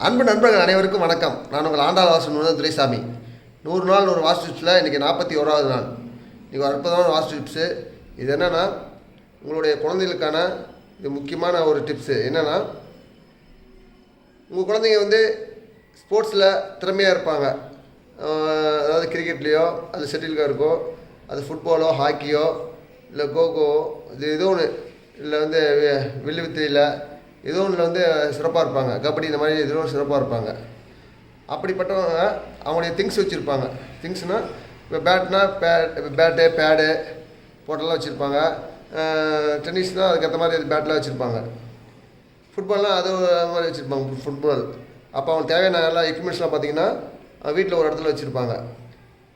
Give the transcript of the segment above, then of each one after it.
அன்பு நண்பர்கள் அனைவருக்கும் வணக்கம். நான் உங்கள் ஆண்டாள் வாசன் துரைசாமி. 100 நாள் 100 வாஸ்து டிப்ஸில் இன்றைக்கி 41வது நாள். இன்றைக்கி ஒரு அற்புதமான வாஸ்து டிப்ஸு. இது என்னென்னா, உங்களுடைய குழந்தைகளுக்கான இது முக்கியமான ஒரு டிப்ஸு. என்னென்னா, உங்கள் குழந்தைங்க ஸ்போர்ட்ஸில் திறமையாக இருப்பாங்க. அதாவது கிரிக்கெட்லேயோ அது ஷட்டில்கார்க்கோ அது ஃபுட்பாலோ ஹாக்கியோ இல்லை கோகோ இது ஏதோ ஒன்று, இல்லை வில்லு வித்தையில் ஏதோ ஒன்றில் சிறப்பாக இருப்பாங்க. கபடி இந்த மாதிரி ஏதோ ஒன்று சிறப்பாக இருப்பாங்க. அப்படிப்பட்டவங்க அவங்களுடைய திங்ஸ் வச்சுருப்பாங்க. திங்ஸ்னால் இப்போ பேட்டு பேடு போட்டெல்லாம் வச்சுருப்பாங்க. டென்னிஸ்னால் அதுக்கேற்ற மாதிரி பேட்டெலாம் வச்சுருப்பாங்க. ஃபுட்பால்னால் அது மாதிரி வச்சுருப்பாங்க ஃபுட்பால். அப்போ அவங்களுக்கு தேவையான எல்லா எக்யூப்மெண்ட்ஸ்லாம் பார்த்திங்கன்னா வீட்டில் ஒரு இடத்துல வச்சுருப்பாங்க.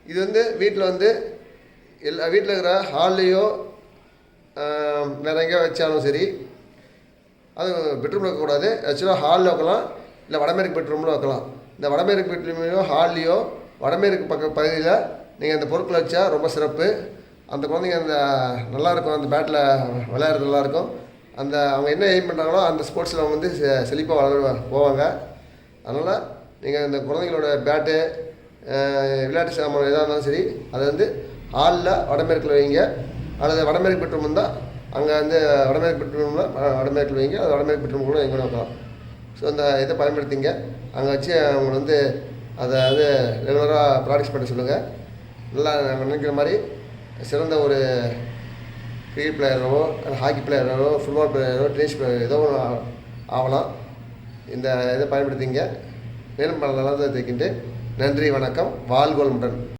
இது வீட்டில் எல்லா வீட்டில் இருக்கிற ஹால்லேயோ வேறு எங்கேயோ வச்சாலும் சரி, அது பெட்ரூமில் வைக்கக்கூடாது. ஆக்சுவலாக ஹாலில் வைக்கலாம், இல்லை வடமேற்கு பெட்ரூமில் வைக்கலாம். இந்த வடமேற்கு பெட்ரூம்லையோ ஹால்லையோ வடமேற்கு பகுதியில் நீங்கள் அந்த பொருட்களை வச்சா ரொம்ப சிறப்பு. அந்த குழந்தைங்க நல்லாயிருக்கும், அந்த பேட்டில் விளையாடுறது நல்லாயிருக்கும். அவங்க என்ன எய்ம் பண்ணுறாங்களோ அந்த ஸ்போர்ட்ஸில் அவங்க செழிப்பாக போவாங்க. அதனால் நீங்கள் இந்த குழந்தைங்களோட பேட்டு விளையாட்டு சாமான் எதாக இருந்தாலும் சரி, அதை ஹாலில் வடமேற்கில் வைங்க. அல்லது வடமேற்கு பெட்ரூம் இருந்தால் அங்கே வடமேற்கு பெட்ரூமில் வடமேற்கில் வைங்க. அது வடமேற்கு பெட்ரூம் கூட எங்கே வைக்கலாம். ஸோ அந்த இதை பயன்படுத்திங்க. அங்கே வச்சு அவங்க அதை ரெகுலராக ப்ராக்டிஸ் பண்ண சொல்லுங்கள். நல்லா நாங்கள் நினைக்கிற மாதிரி சிறந்த ஒரு கிரிக்கெட் பிளேயரோ ஹாக்கி பிளேயரோ ஃபுட்பால் பிளேயரோ டென்னிஸ் பிளேயரோ ஏதோ ஒன்று ஆகலாம். இந்த இதை பயன்படுத்திங்க. மேலும் பல நல்லதை தைக்கிட்டு நன்றி, வணக்கம், வாழ்க வளமுடன்.